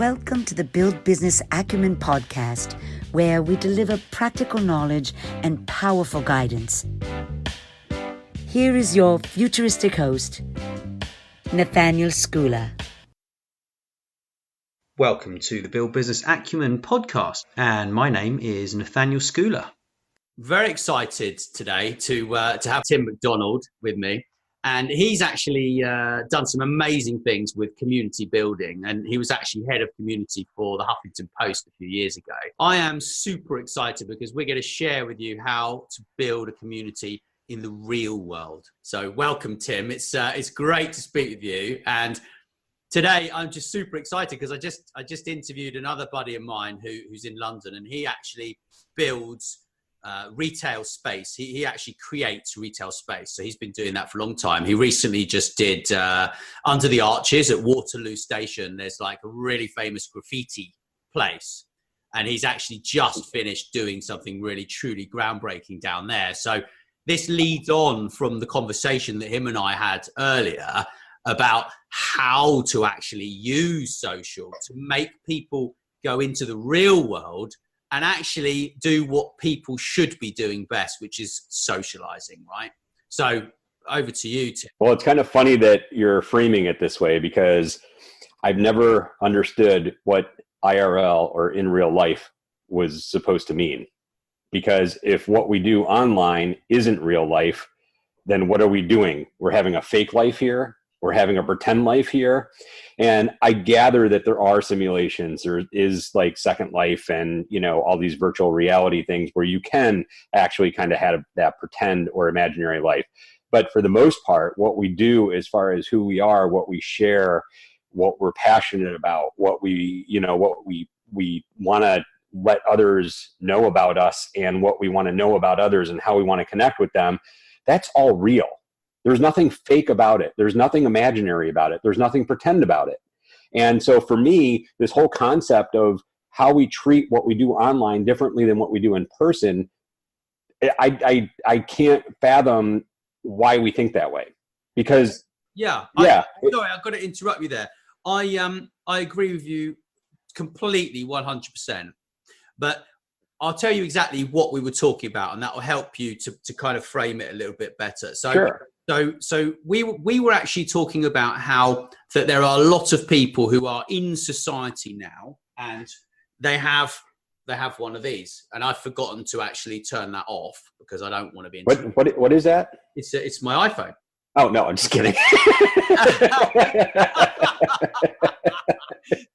Welcome to the Build Business Acumen podcast, where we deliver practical knowledge and powerful guidance. Here is your futuristic host, Nathaniel Schooler. Welcome to the Build Business Acumen podcast, and my name is Nathaniel Schooler. Very excited today to have Tim McDonald with me, and he's actually done some amazing things with community building, and he was actually head of community for the Huffington Post a few years ago. I am super excited because we're going to share with you how to build a community in the real world. So welcome, Tim. It's great to speak with you, and today, I'm just super excited because I just interviewed another buddy of mine who's in London, and he actually builds retail space. He actually creates retail space. So he's been doing that for a long time. He recently just did Under the Arches at Waterloo Station. There's like a really famous graffiti place, and he's actually just finished doing something really truly groundbreaking down there. So this leads on from the conversation that him and I had earlier about how to actually use social to make people go into the real world and actually do what people should be doing best, which is socializing, right? So over to you, Tim. Well, it's kind of funny that you're framing it this way because I've never understood what IRL or in real life was supposed to mean. Because if what we do online isn't real life, then what are we doing? We're having a fake life here. We're having a pretend life here. And I gather that there are simulations. There is like Second Life and, all these virtual reality things where you can actually kind of have that pretend or imaginary life. But for the most part, what we do as far as who we are, what we share, what we're passionate about, what we want to let others know about us and what we want to know about others and how we want to connect with them, that's all real. There's nothing fake about it. There's nothing imaginary about it. There's nothing pretend about it. And so for me, this whole concept of how we treat what we do online differently than what we do in person, I can't fathom why we think that way. Because sorry, I've got to interrupt you there. I agree with you completely, 100%. But I'll tell you exactly what we were talking about, and that will help you to kind of frame it a little bit better. So. Sure. So we were actually talking about how that there are a lot of people who are in society now, and they have one of these, and I've forgotten to actually turn that off because I don't want to be. What is that? It's my iPhone. Oh no, I'm just kidding.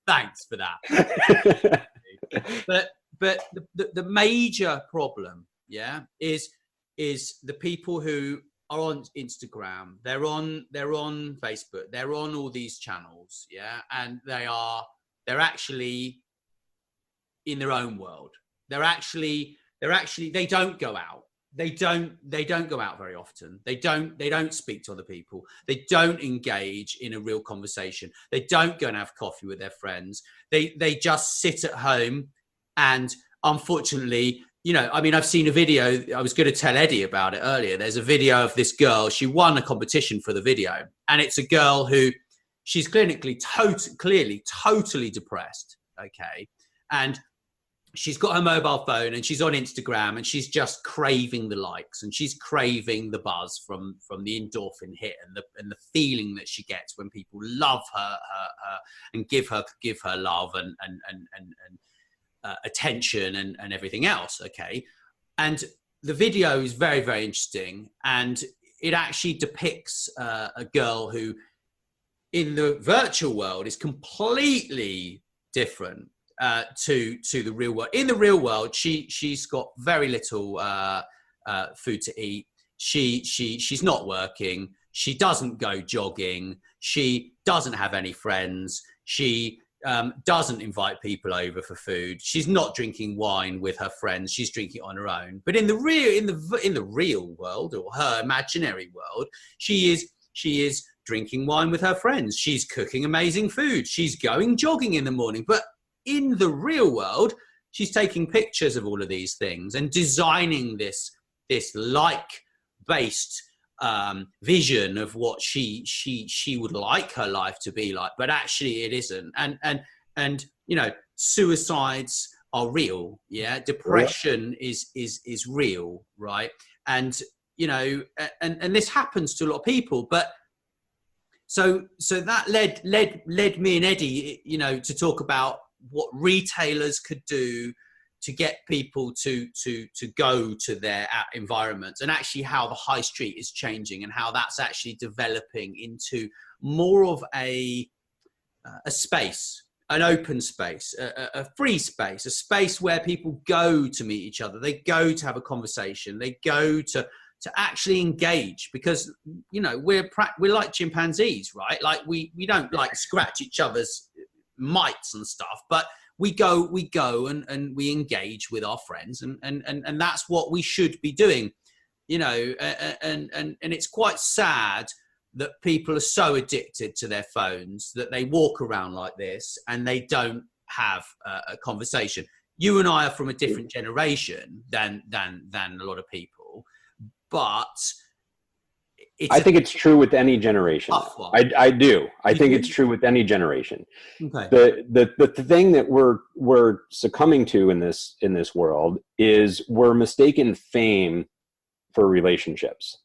Thanks for that. but the major problem, is the people who are on Instagram, they're on Facebook, they're on all these channels, and they're actually in their own world. They don't go out. They don't go out very often. They don't speak to other people. They don't engage in a real conversation. They don't go and have coffee with their friends. They just sit at home, and unfortunately, I've seen a video. I was going to tell Eddie about it earlier. There's a video of this girl. She won a competition for the video. And it's a girl who she's clearly totally depressed. Okay. And she's got her mobile phone and she's on Instagram and she's just craving the likes and she's craving the buzz from the endorphin hit and the feeling that she gets when people love her and give her love and attention and everything else. Okay. And the video is very, very interesting. And it actually depicts a girl who in the virtual world is completely different to the real world. In the real world, she's got very little food to eat. She's not working. She doesn't go jogging. She doesn't have any friends. She doesn't invite people over for food. She's not drinking wine with her friends. She's drinking on her own. But in the real world, or her imaginary world, she is drinking wine with her friends. She's cooking amazing food. She's going jogging in the morning. But in the real world, she's taking pictures of all of these things and designing this like-based vision of what she would like her life to be like, but actually it isn't. And And, you know, suicides are real. Yeah. Depression is real. Right. And, you know, and this happens to a lot of people, but so that led me and Eddie, you know, to talk about what retailers could do to get people to go to their environments, and actually how the high street is changing and how that's actually developing into more of a space, an open space, a free space, a space where people go to meet each other. They go to have a conversation. They go to actually engage, because, you know, we're like chimpanzees, right? Like we don't like scratch each other's mites and stuff, but we go and we engage with our friends, and that's what we should be doing, you know. And it's quite sad that people are so addicted to their phones that they walk around like this and they don't have a conversation. You and I are from a different generation than a lot of people, but I think it's true with any generation. I do. I think it's true with any generation. Okay. The thing that we're succumbing to in this world is we're mistaken fame for relationships.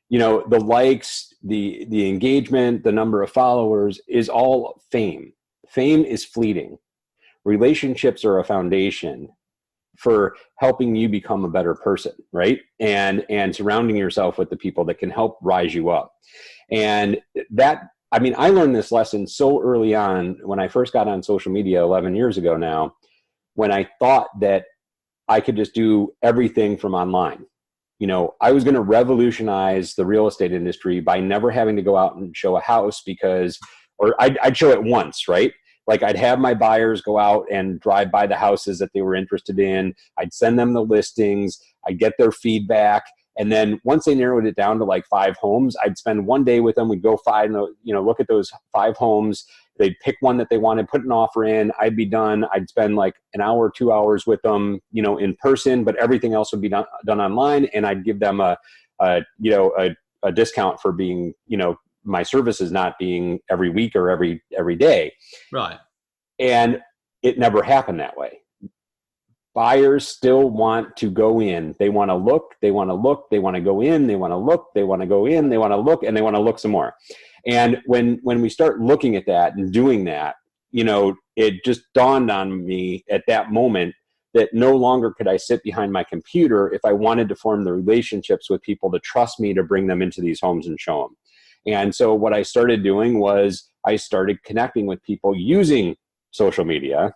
You know, the likes, the engagement, the number of followers is all fame. Fame is fleeting. Relationships are a foundation for helping you become a better person, right? And surrounding yourself with the people that can help rise you up. And that, I mean, I learned this lesson so early on when I first got on social media 11 years ago now, when I thought that I could just do everything from online. You know, I was going to revolutionize the real estate industry by never having to go out and show a house, or I'd show it once, right? Like I'd have my buyers go out and drive by the houses that they were interested in. I'd send them the listings. I'd get their feedback. And then once they narrowed it down to like 5 homes, I'd spend one day with them. We'd go look at those 5 homes. They'd pick one that they wanted, put an offer in. I'd be done. I'd spend like an hour, 2 hours with them, you know, in person, but everything else would be done online. And I'd give them a discount for being, you know, my services not being every week or every day. Right. And it never happened that way. Buyers still want to go in. They want to look, they want to look, they want to go in, they want to look, they want to go in, they want to look, and they want to look some more. And when we start looking at that and doing that, you know, it just dawned on me at that moment that no longer could I sit behind my computer if I wanted to form the relationships with people to trust me to bring them into these homes and show them. And so what I started doing was I started connecting with people using social media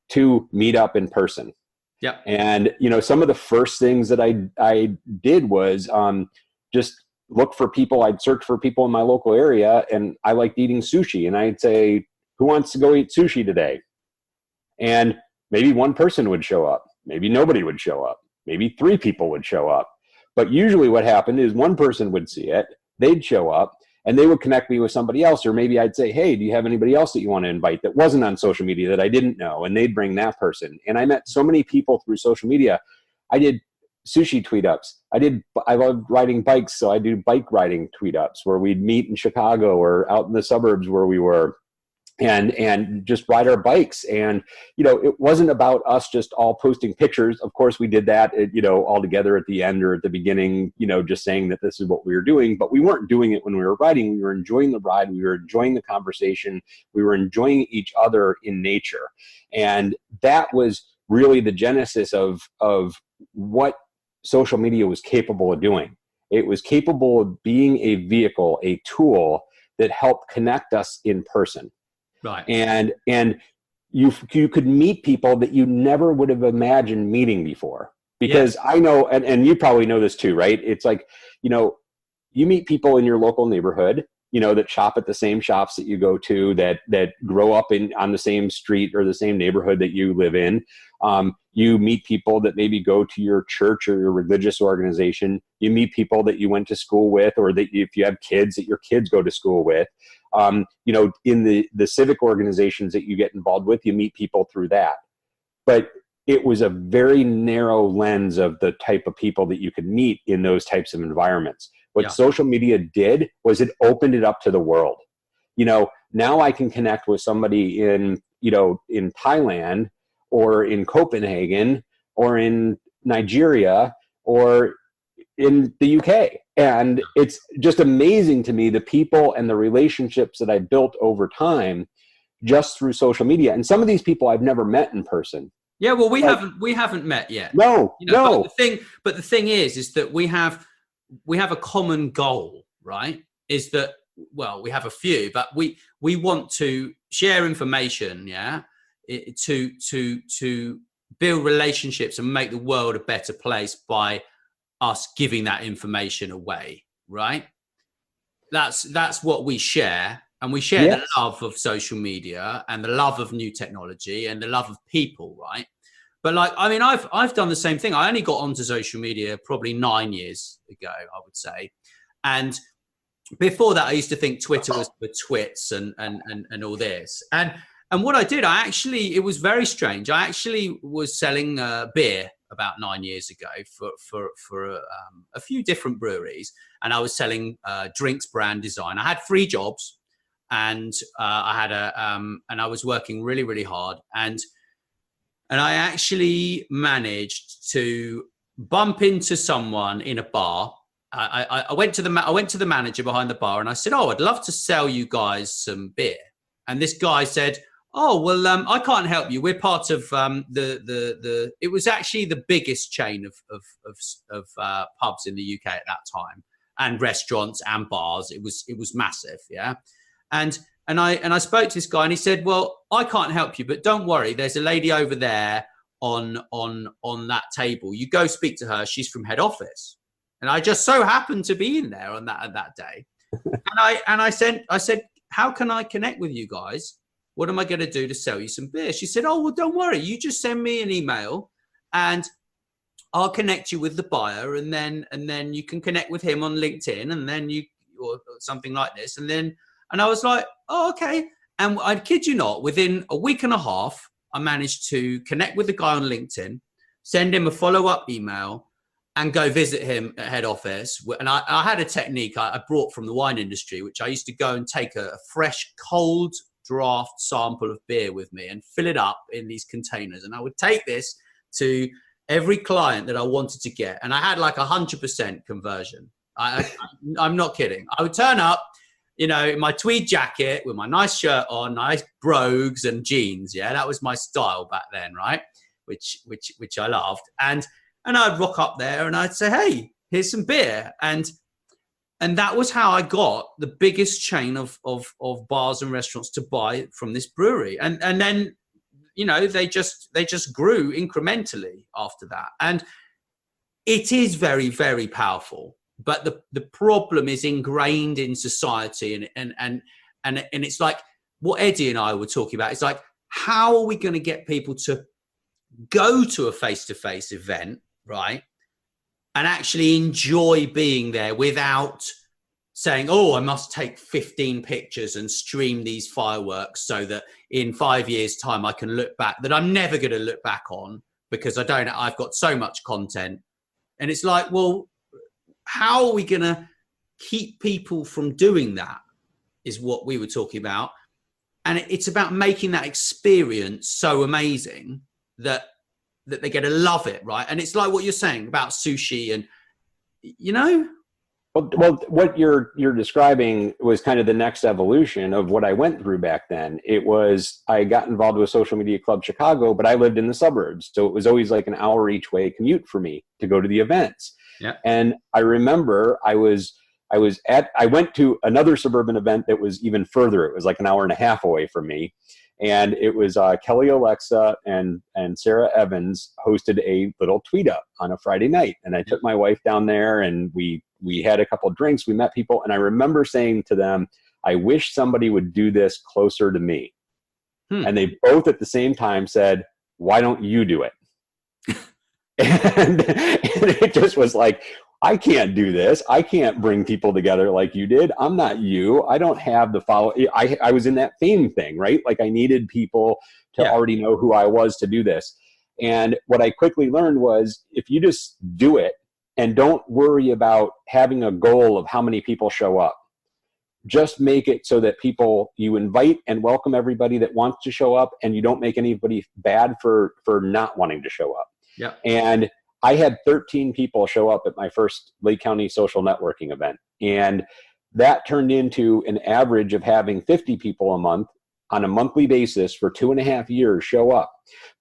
to meet up in person. Yeah. And, you know, some of the first things that I did was just look for people. I'd search for people in my local area, and I liked eating sushi. And I'd say, who wants to go eat sushi today? And maybe one person would show up. Maybe nobody would show up. Maybe 3 people would show up. But usually what happened is one person would see it, they'd show up, and they would connect me with somebody else. Or maybe I'd say, hey, do you have anybody else that you want to invite that wasn't on social media that I didn't know? And they'd bring that person. And I met so many people through social media. I did sushi tweet ups. I love riding bikes. So I do bike riding tweet ups where we'd meet in Chicago or out in the suburbs where we were, and just ride our bikes. And, you know, it wasn't about us just all posting pictures. Of course we did that, you know, all together at the end or at the beginning, you know, just saying that this is what we were doing, but we weren't doing it when we were riding. We were enjoying the ride. We were enjoying the conversation. We were enjoying each other in nature. And that was really the genesis of what social media was capable of doing. It was capable of being a vehicle, a tool that helped connect us in person. Right. And you could meet people that you never would have imagined meeting before. Because yes. I know, and you probably know this too, right? It's like, you know, you meet people in your local neighborhood, you know, that shop at the same shops that you go to, that grow up on the same street or the same neighborhood that you live in. You meet people that maybe go to your church or your religious organization. You meet people that you went to school with, or that if you have kids, that your kids go to school with. You know, in the civic organizations that you get involved with, you meet people through that. But it was a very narrow lens of the type of people that you could meet in those types of environments. What social media did was it opened it up to the world. You know, now I can connect with somebody in in Thailand or in Copenhagen or in Nigeria or in the UK. And it's just amazing to me, the people and the relationships that I built over time just through social media. And some of these people I've never met in person. Yeah, well, we haven't met yet. No, no. But the thing is that we have a common goal, right? Is that, well, we have a few, but we want to share information, yeah, to build relationships and make the world a better place by us giving that information away, right? That's what we share. And we share the love of social media and the love of new technology and the love of people, right? But like, I mean, I've done the same thing. I only got onto social media probably 9 years ago, I would say. And before that, I used to think Twitter was for twits and all this. And what I did, it was very strange. I actually was selling beer about 9 years ago for a few different breweries. And I was selling drinks brand design. I had 3 jobs. And I had and I was working really, really hard, and I actually managed to bump into someone in a bar. I went to the manager behind the bar, and I said, "Oh, I'd love to sell you guys some beer." And this guy said, "Oh, well, I can't help you. We're part of the." It was actually the biggest chain of pubs in the UK at that time, and restaurants and bars. It was massive, yeah. And I spoke to this guy, and he said, "Well, I can't help you, but don't worry. There's a lady over there on that table. You go speak to her. She's from head office." And I just so happened to be in there on that day. And I said, "How can I connect with you guys? What am I going to do to sell you some beer?" She said, "Oh, well, don't worry. You just send me an email, and I'll connect you with the buyer, and then you can connect with him on LinkedIn, and then or something like this, and then." And I was like, "Oh, okay." And I kid you not, within a week and a half, I managed to connect with the guy on LinkedIn, send him a follow-up email, and go visit him at head office. And I had a technique I brought from the wine industry, which I used to go and take a fresh, cold draft sample of beer with me and fill it up in these containers. And I would take this to every client that I wanted to get. And I had like 100% conversion. I'm not kidding. I would turn up, in my tweed jacket with my nice shirt on, nice brogues and jeans. Yeah, that was my style back then, right? Which I loved. And I'd rock up there and I'd say, "Hey, here's some beer." And that was how I got the biggest chain of bars and restaurants to buy from this brewery. And then, they just grew incrementally after that. And it is very, very powerful. But the problem is ingrained in society, and it's like what Eddie and I were talking about. It's like, how are we going to get people to go to a face-to-face event, right, and actually enjoy being there without saying, "Oh, I must take 15 pictures and stream these fireworks so that in 5 years' time I can look back, that I'm never going to look back on because I've got so much content." And it's like, well, how are we going to keep people from doing that is what we were talking about. And it's about making that experience so amazing that they're going to love it, right? And it's like what you're saying about sushi and, Well, what you're describing was kind of the next evolution of what I went through back then. It was, I got involved with Social Media Club Chicago, but I lived in the suburbs. So it was always like an hour each way commute for me to go to the events. Yeah. And I remember I went to another suburban event that was even further. It was like an hour and a half away from me. And it was Kelly Alexa and Sarah Evans hosted a little tweet up on a Friday night. And I took my wife down there and we had a couple of drinks. We met people. And I remember saying to them, "I wish somebody would do this closer to me." And they both at the same time said, "Why don't you do it?" and it just was like, I can't do this. I can't bring people together like you did. I'm not you. I don't have the follow. I was in that fame thing, right? Like I needed people to already know who I was to do this. And what I quickly learned was if you just do it and don't worry about having a goal of how many people show up, just make it so that you invite and welcome everybody that wants to show up, and you don't make anybody bad for not wanting to show up. Yeah. And I had 13 people show up at my first Lake County social networking event. And that turned into an average of having 50 people a month on a monthly basis for 2.5 years show up.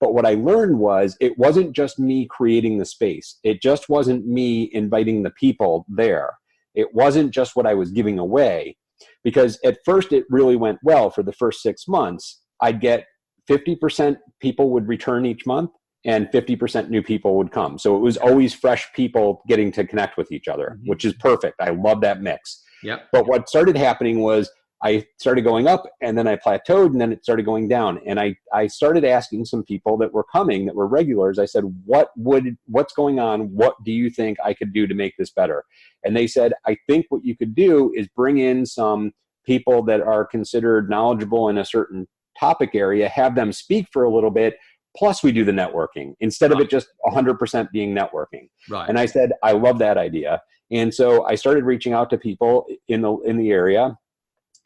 But what I learned was it wasn't just me creating the space. It just wasn't me inviting the people there. It wasn't just what I was giving away, because at first it really went well for the first 6 months. I'd get 50% people would return each month and 50% new people would come. So it was always fresh people getting to connect with each other, which is perfect. I love that mix. Yeah. But what started happening was I started going up, and then I plateaued, and then it started going down. And I started asking some people that were coming, that were regulars. I said, what's going on? What do you think I could do to make this better? And they said, I think what you could do is bring in some people that are considered knowledgeable in a certain topic area, have them speak for a little bit, plus we do the networking instead of it just 100% being networking. Right. And I said, I love that idea. And so I started reaching out to people in the area,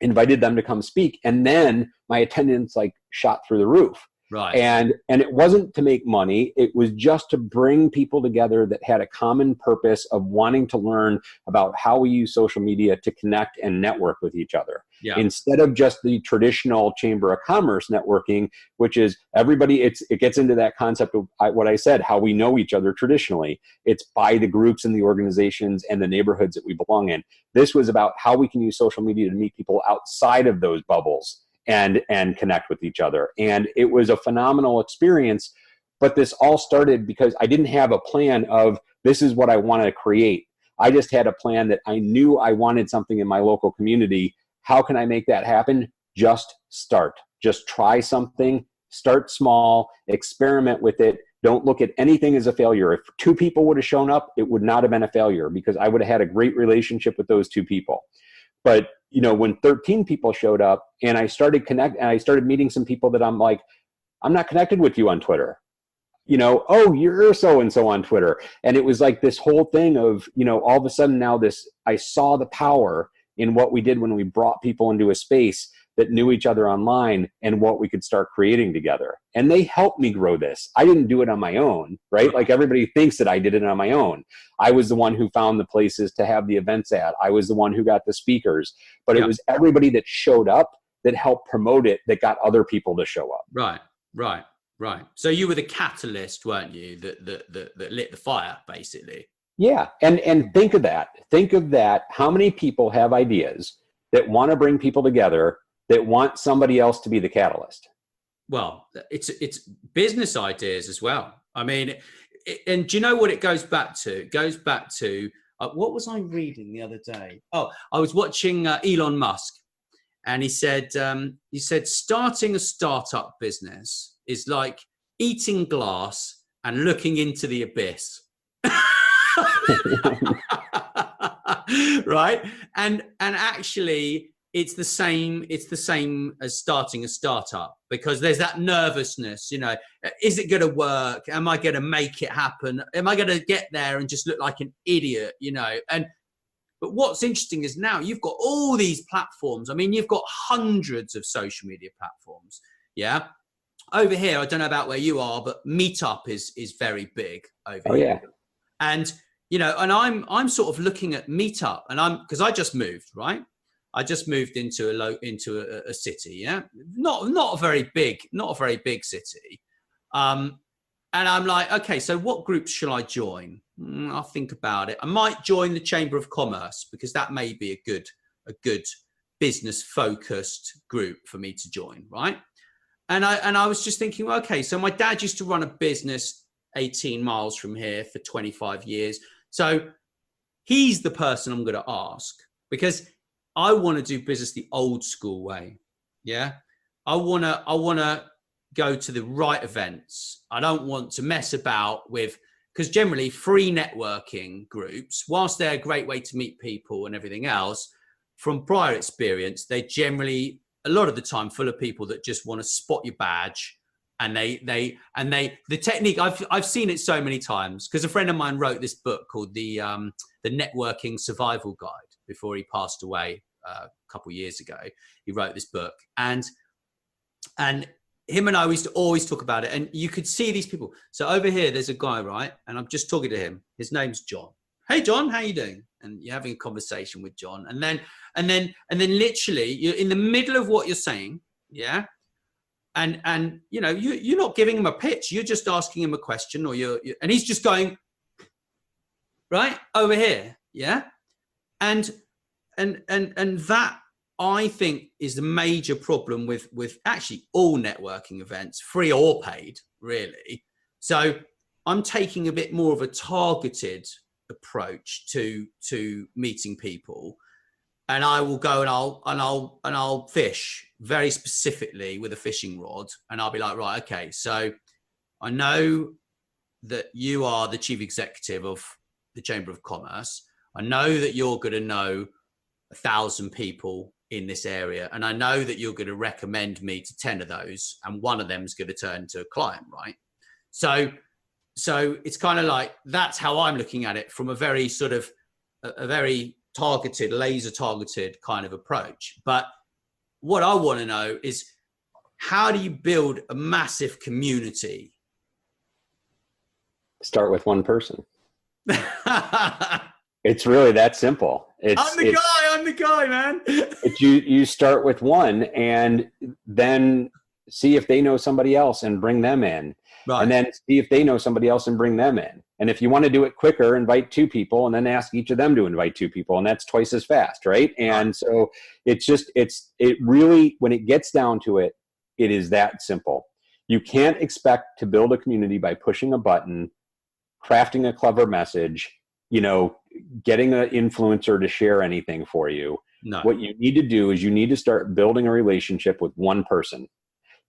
invited them to come speak, and then my attendance shot through the roof. Right. And it wasn't to make money. It was just to bring people together that had a common purpose of wanting to learn about how we use social media to connect and network with each other. Yeah. Instead of just the traditional Chamber of Commerce networking, which is everybody, it gets into that concept of what I said, how we know each other traditionally. It's by the groups and the organizations and the neighborhoods that we belong in. This was about how we can use social media to meet people outside of those bubbles and connect with each other. And it was a phenomenal experience. But this all started because I didn't have a plan of this is what I want to create. I just had a plan that I knew I wanted something in my local community. How can I make that happen? Just start. Just try something. Start small. Experiment with it. Don't look at anything as a failure. If 2 people would have shown up, it would not have been a failure because I would have had a great relationship with those 2 people. But when 13 people showed up and I started meeting some people that I'm like, I'm not connected with you on Twitter. Oh, you're so-and-so on Twitter. And it was like this whole thing of, all of a sudden now I saw the power in what we did when we brought people into a space that knew each other online and what we could start creating together. And they helped me grow this. I didn't do it on my own, right? Like everybody thinks that I did it on my own. I was the one who found the places to have the events at. I was the one who got the speakers, but it was everybody that showed up that helped promote it, that got other people to show up. Right. So you were the catalyst, weren't you, that lit the fire, basically? Yeah. And think of that. How many people have ideas that want to bring people together, that want somebody else to be the catalyst? Well, it's business ideas as well. I mean, and do you know what it goes back to? It goes back to, what was I reading the other day? Oh, I was watching Elon Musk, and he said starting a startup business is like eating glass and looking into the abyss. Right. And actually it's the same as starting a startup, because there's that nervousness, is it going to work? Am I going to make it happen? Am I going to get there and just look like an idiot? But what's interesting is now you've got all these platforms. I mean, you've got hundreds of social media platforms. Yeah. Over here, I don't know about where you are, but Meetup is very big over here. Yeah. And and I'm sort of looking at Meetup, and because I just moved, right? I just moved into a city, yeah, not a very big city, and I'm like, okay, so what groups shall I join? I'll think about it. I might join the Chamber of Commerce because that may be a good business focused group for me to join, right? And I was just thinking, okay, so my dad used to run a business 18 miles from here for 25 years. So he's the person I'm going to ask, because I want to do business the old school way. Yeah. I want to go to the right events. I don't want to mess about with, because generally free networking groups, whilst they're a great way to meet people and everything else, from prior experience, they generally, a lot of the time, full of people that just want to spot your badge. And the technique, I've seen it so many times, because a friend of mine wrote this book called the Networking Survival Guide before he passed away a couple of years ago. He wrote this book, and him and I used to always talk about it. And you could see these people. So over here, there's a guy, right? And I'm just talking to him. His name's John. Hey, John, how you doing? And you're having a conversation with John. And then literally you're in the middle of what you're saying. Yeah. And you know, you're not giving him a pitch. You're just asking him a question, or and he's just going right over here. Yeah. And that, I think, is the major problem with actually all networking events, free or paid, really. So I'm taking a bit more of a targeted approach to meeting people, and I will go and I'll fish very specifically with a fishing rod, and I'll be like, right, okay, so I know that you are the chief executive of the Chamber of Commerce. I know that you're going to know 1,000 people in this area, and I know that you're going to recommend me to 10 of those, and one of them is going to turn to a client, right? So it's kind of like, that's how I'm looking at it, from a very sort of a very targeted, laser targeted kind of approach. But what I want to know is, how do you build a massive community? Start with one person. It's really that simple. I'm the guy, man. You start with one, and then see if they know somebody else and bring them in. Right. And then see if they know somebody else and bring them in. And if you want to do it quicker, invite 2 people, and then ask each of them to invite 2 people. And that's twice as fast, right? And so it really, when it gets down to it, it is that simple. You can't expect to build a community by pushing a button, crafting a clever message, you know, getting an influencer to share anything for you. No. What you need to do is you need to start building a relationship with one person.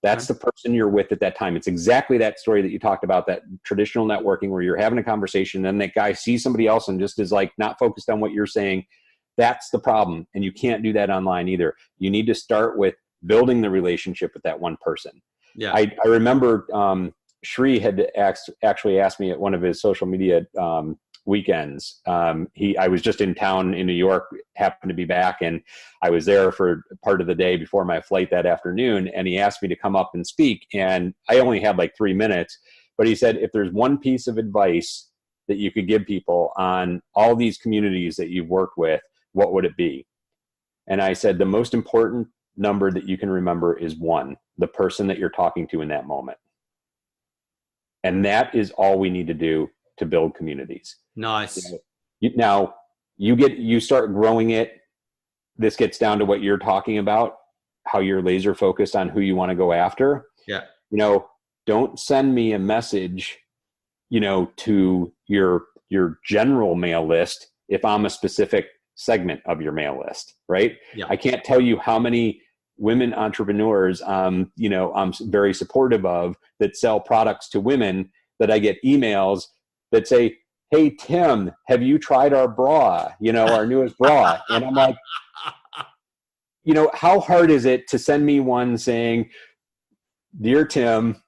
That's the person you're with at that time. It's exactly that story that you talked about, that traditional networking where you're having a conversation and that guy sees somebody else and just is like not focused on what you're saying. That's the problem. And you can't do that online either. You need to start with building the relationship with that one person. Yeah. I remember Shri had actually asked me at one of his social media weekends. I was just in town in New York, happened to be back, and I was there for part of the day before my flight that afternoon, and he asked me to come up and speak, and I only had like 3 minutes, but he said, if there's one piece of advice that you could give people on all these communities that you've worked with, what would it be? And I said, the most important number that you can remember is 1, the person that you're talking to in that moment. And that is all we need to do to build communities. Nice. Now you start growing it. This gets down to what you're talking about, how you're laser focused on who you want to go after. Yeah. You know, don't send me a message, you know, to your general mail list if I'm a specific segment of your mail list, right? Yeah. I can't tell you how many women entrepreneurs, you know, I'm very supportive of, that sell products to women, that I get emails that say, hey, Tim, have you tried our bra? You know, our newest bra. And I'm like, you know, how hard is it to send me one saying, dear Tim,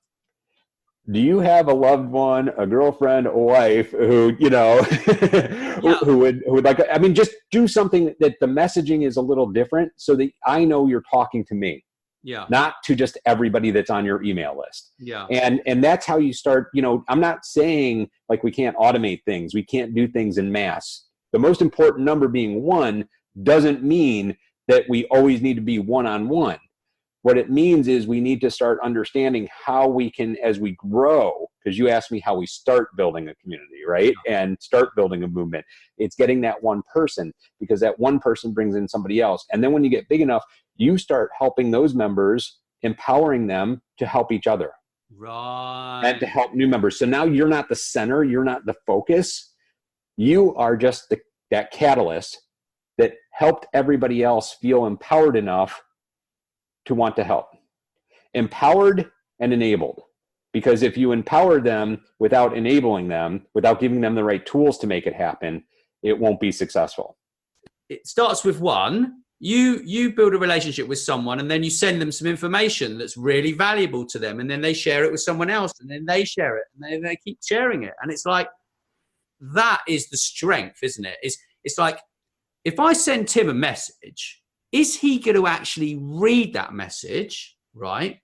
do you have a loved one, a girlfriend, a wife who, you know, who would like, I mean, just do something that the messaging is a little different so that I know you're talking to me. Yeah. Not to just everybody that's on your email list. Yeah. And that's how you start, you know, I'm not saying like we can't automate things. We can't do things in mass. The most important number being 1 doesn't mean that we always need to be one-on-one. What it means is we need to start understanding how we can, as we grow, because you asked me how we start building a community, right? And start building a movement. It's getting that one person, because that one person brings in somebody else. And then when you get big enough, you start helping those members, empowering them to help each other. Right. And to help new members. So now you're not the center, you're not the focus. You are just that catalyst that helped everybody else feel empowered enough to want to help. Empowered and enabled. Because if you empower them without enabling them, without giving them the right tools to make it happen, it won't be successful. It starts with 1. You build a relationship with someone, and then you send them some information that's really valuable to them, and then they share it with someone else, and then they share it, and then they keep sharing it. And it's like, that is the strength, isn't it? It's like, if I send Tim a message, is he going to actually read that message, right?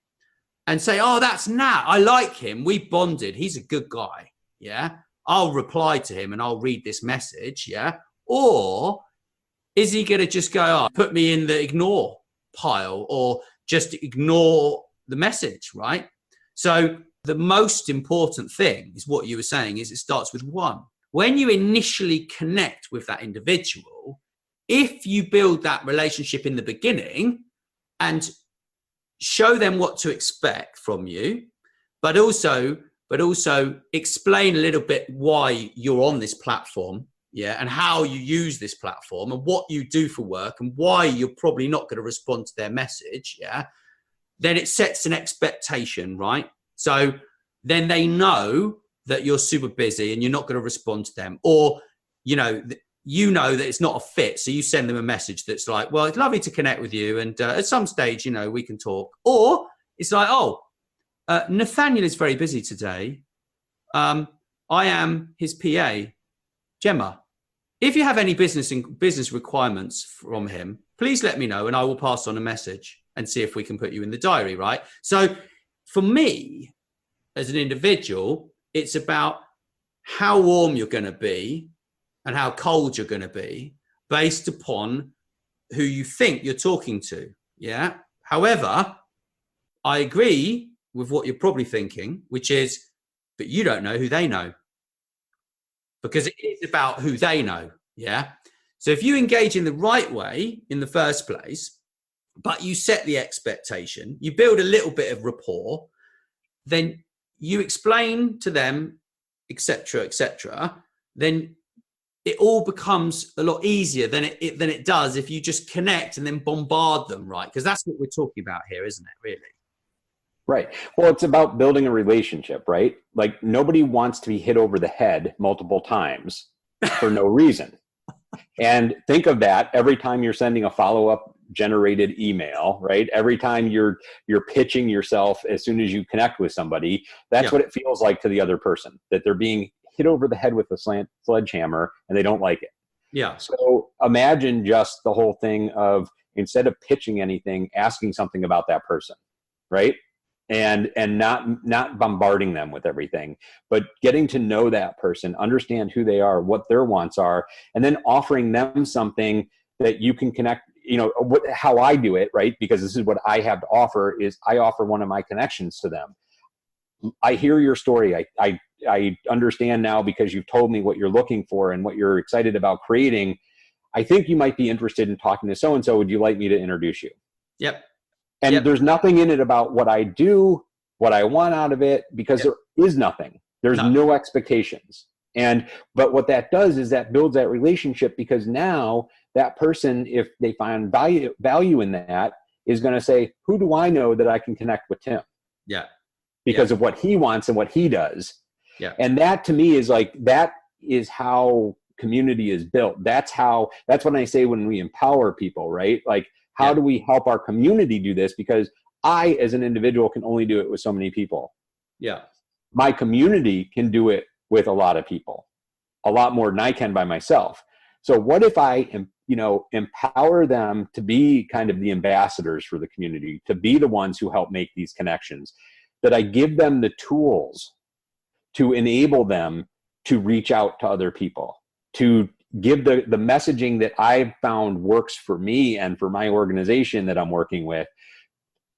And say, oh, that's Nat. I like him. We bonded. He's a good guy. Yeah. I'll reply to him and I'll read this message. Yeah. Or is he going to just go, oh, put me in the ignore pile or just ignore the message, right? So the most important thing is what you were saying is it starts with one. When you initially connect with that individual, if you build that relationship in the beginning and show them what to expect from you, but also explain a little bit why you're on this platform, yeah, and how you use this platform and what you do for work and why you're probably not going to respond to their message, yeah, then it sets an expectation, right? So then they know that you're super busy and you're not going to respond to them, or you know that it's not a fit, so you send them a message that's like, well, it's lovely to connect with you, and at some stage, you know, we can talk. Or it's like, oh, Nathaniel is very busy today. I am his PA, Gemma. If you have any business requirements from him, please let me know, and I will pass on a message and see if we can put you in the diary, right? So for me, as an individual, it's about how warm you're going to be and how cold you're going to be based upon who you think you're talking to. Yeah. However, I agree with what you're probably thinking, which is, but you don't know who they know, because it is about who they know. Yeah. So if you engage in the right way in the first place, but you set the expectation, you build a little bit of rapport, then you explain to them, etc., then it all becomes a lot easier than it does if you just connect and then bombard them, right? Because that's what we're talking about here, isn't it, really? Right. Well, it's about building a relationship, right? Like, nobody wants to be hit over the head multiple times for no reason. And think of that every time you're sending a follow-up generated email, right? Every time you're pitching yourself as soon as you connect with somebody, that's what it feels like to the other person, that they're being hit over the head with a sledgehammer and they don't like it. Yeah. So imagine just the whole thing of, instead of pitching anything, asking something about that person, right? And not bombarding them with everything, but getting to know that person, understand who they are, what their wants are, and then offering them something that you can connect. You know, how I do it, right? Because this is what I have to offer, is I offer one of my connections to them. I hear your story. I understand now, because you've told me what you're looking for and what you're excited about creating. I think you might be interested in talking to so-and-so. Would you like me to introduce you? Yep. And there's nothing in it about what I do, what I want out of it, because there is nothing. There's no expectations. But what that does is that builds that relationship, because now that person, if they find value in that, is going to say, who do I know that I can connect with Tim? Yeah. Because of what he wants and what he does. Yeah. And that, to me, is like, that is how community is built. That's what I say when we empower people, right? Like, how do we help our community do this? Because I, as an individual, can only do it with so many people. Yeah. My community can do it with a lot of people, a lot more than I can by myself. So what if I empower them to be kind of the ambassadors for the community, to be the ones who help make these connections, that I give them the tools to enable them to reach out to other people, to give the messaging that I've found works for me and for my organization that I'm working with.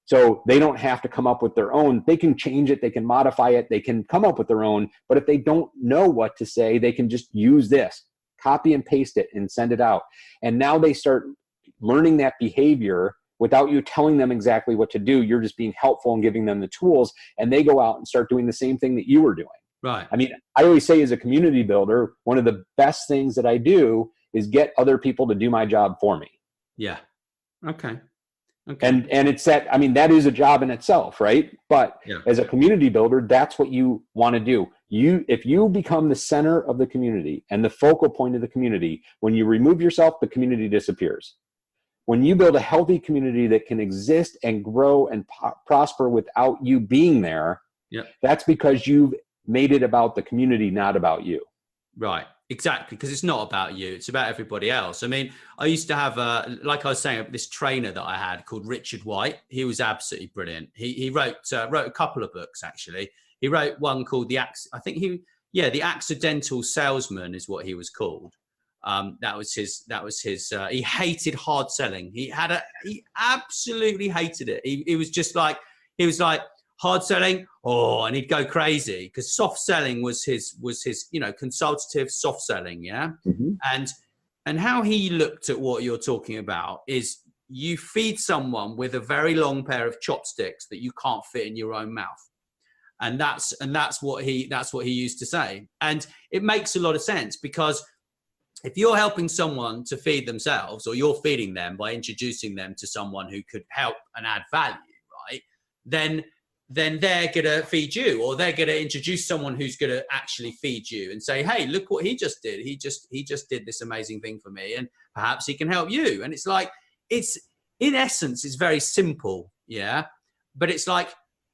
So they don't have to come up with their own. They can change it. They can modify it. They can come up with their own. But if they don't know what to say, they can just use this, copy and paste it, and send it out. And now they start learning that behavior without you telling them exactly what to do. You're just being helpful and giving them the tools, and they go out and start doing the same thing that you were doing. Right. I mean, I always say, as a community builder, one of the best things that I do is get other people to do my job for me. Yeah. Okay. And it's that, I mean, that is a job in itself, right? But as a community builder, that's what you want to do. If you become the center of the community and the focal point of the community, when you remove yourself, the community disappears. When you build a healthy community that can exist and grow and prosper without you being there, that's because you've made it about the community, not about you. Right. Exactly, because it's not about you, it's about everybody else. I mean, I used to have like I was saying, this trainer that I had called Richard White. He was absolutely brilliant. He wrote a couple of books, actually. He wrote one called the Accidental Salesman is what he was called. That was his he hated hard selling. He absolutely hated it. He was just like, he was like, hard selling, and he'd go crazy, because soft selling was his consultative soft selling. Yeah. Mm-hmm. And how he looked at what you're talking about is, you feed someone with a very long pair of chopsticks that you can't fit in your own mouth. And that's what he used to say. And it makes a lot of sense, because if you're helping someone to feed themselves, or you're feeding them by introducing them to someone who could help and add value, right? Then they're going to feed you, or they're going to introduce someone who's going to actually feed you and say, hey, look what he just did. He just did this amazing thing for me, and perhaps he can help you. And it's like, it's, in essence, it's very simple. Yeah. But it's like,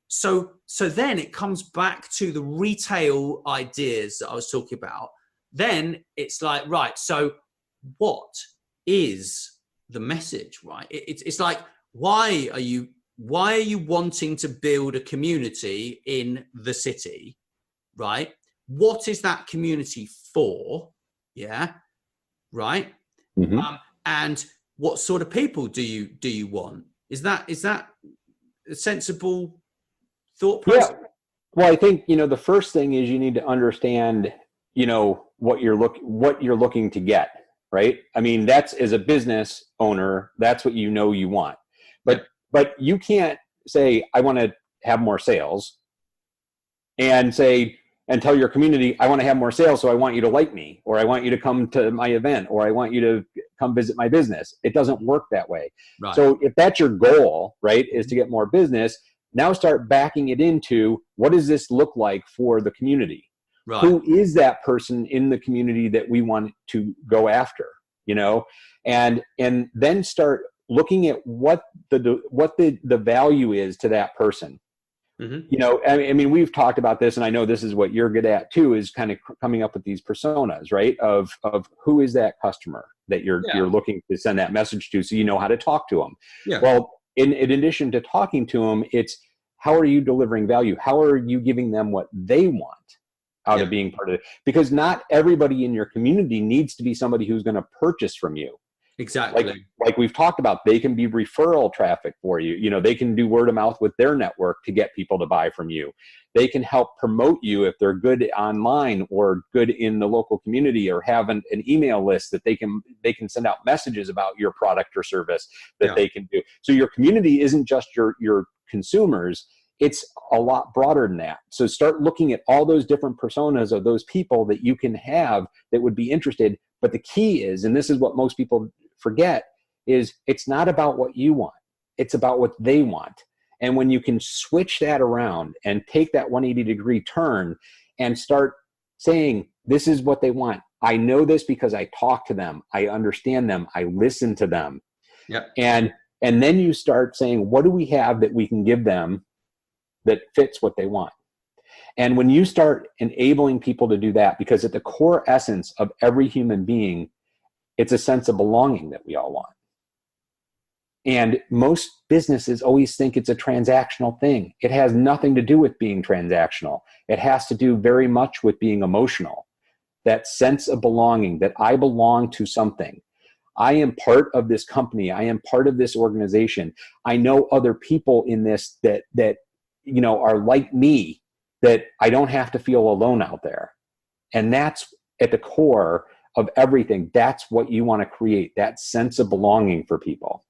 so then it comes back to the retail ideas that I was talking about. Then it's like, right, so what is the message, right? It's like, why are you wanting to build a community in the city, right? What is that community for? Yeah, right. Mm-hmm. And what sort of people do you want? Is that a sensible thought process? Yeah. Well, I think, the first thing is you need to understand, what you're looking to get, right? I mean, that's, as a business owner, that's what you want. But you can't say, I want to have more sales, and tell your community, I want to have more sales, so I want you to like me, or I want you to come to my event, or I want you to come visit my business. It doesn't work that way. Right. So if that's your goal, right, is to get more business, now start backing it into, what does this look like for the community? Right. Who is that person in the community that we want to go after? And then start looking at what the value is to that person. Mm-hmm. I mean, we've talked about this, and I know this is what you're good at too, is kind of coming up with these personas, right? Of who is that customer that you're looking to send that message to, so you know how to talk to them. Yeah. Well, in addition to talking to them, it's, how are you delivering value? How are you giving them what they want out of being part of it? Because not everybody in your community needs to be somebody who's going to purchase from you. Exactly. Like we've talked about, they can be referral traffic for you. They can do word of mouth with their network to get people to buy from you. They can help promote you if they're good online or good in the local community, or have an email list that they can send out messages about your product or service that they can do. So your community isn't just your consumers. It's a lot broader than that. So start looking at all those different personas of those people that you can have that would be interested. But the key is, and this is what most people forget, is it's not about what you want. It's about what they want. And when you can switch that around and take that 180-degree turn and start saying, this is what they want. I know this because I talk to them. I understand them. I listen to them. Yep. And then you start saying, what do we have that we can give them that fits what they want? And when you start enabling people to do that, because at the core essence of every human being, it's a sense of belonging that we all want. And most businesses always think it's a transactional thing. It has nothing to do with being transactional. It has to do very much with being emotional. That sense of belonging, that I belong to something. I am part of this company. I am part of this organization. I know other people in this that are like me, that I don't have to feel alone out there. And that's at the core of everything. That's what you want to create, that sense of belonging for people.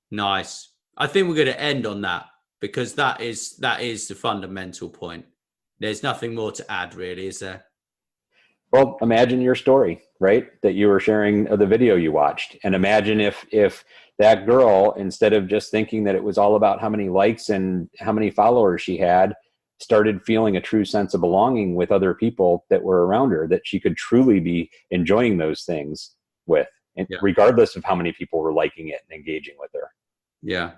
Nice. I think we're going to end on that, because that is the fundamental point. There's nothing more to add, really, is there? Well, imagine your story, right? That you were sharing of the video you watched. And imagine if that girl, instead of just thinking that it was all about how many likes and how many followers she had, started feeling a true sense of belonging with other people that were around her, that she could truly be enjoying those things with, regardless of how many people were liking it and engaging with her. Yeah,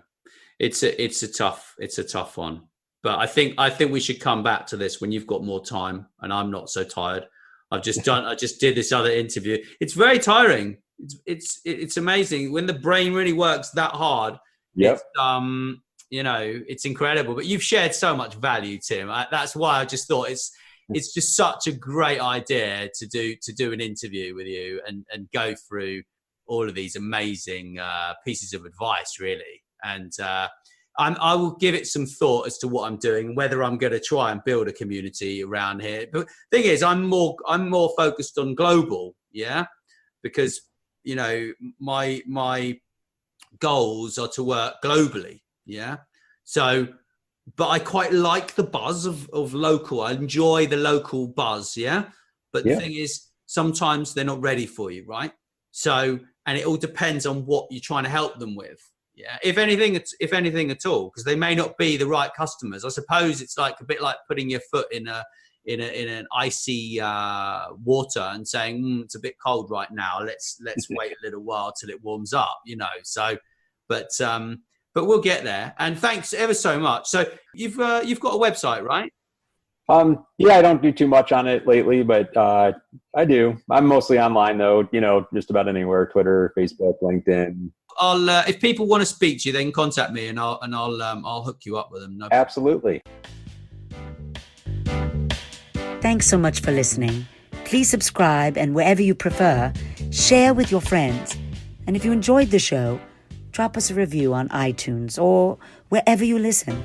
it's a tough one. But I think we should come back to this when you've got more time and I'm not so tired. I just did this other interview. It's very tiring. It's amazing when the brain really works that hard. Yep. It's incredible. But you've shared so much value, Tim. That's why I just thought it's just such a great idea to do an interview with you and go through all of these amazing pieces of advice, really. And I will give it some thought as to what I'm doing, whether I'm going to try and build a community around here. But the thing is, I'm more focused on global, because my goals are to work globally, So, but I quite like the buzz of local. I enjoy the local buzz, But the thing is, sometimes they're not ready for you, right? So, and it all depends on what you're trying to help them with. If anything at all, because they may not be the right customers. I suppose it's like a bit like putting your foot in an icy water and saying it's a bit cold right now. Let's wait a little while till it warms up. So, but we'll get there. And thanks ever so much. So you've got a website, right? I don't do too much on it lately, but I do. I'm mostly online though. Just about anywhere: Twitter, Facebook, LinkedIn. I'll if people want to speak to you, they can contact me, and I'll hook you up with them. No. Absolutely. Thanks so much for listening. Please subscribe, and wherever you prefer, share with your friends. And if you enjoyed the show, drop us a review on iTunes or wherever you listen.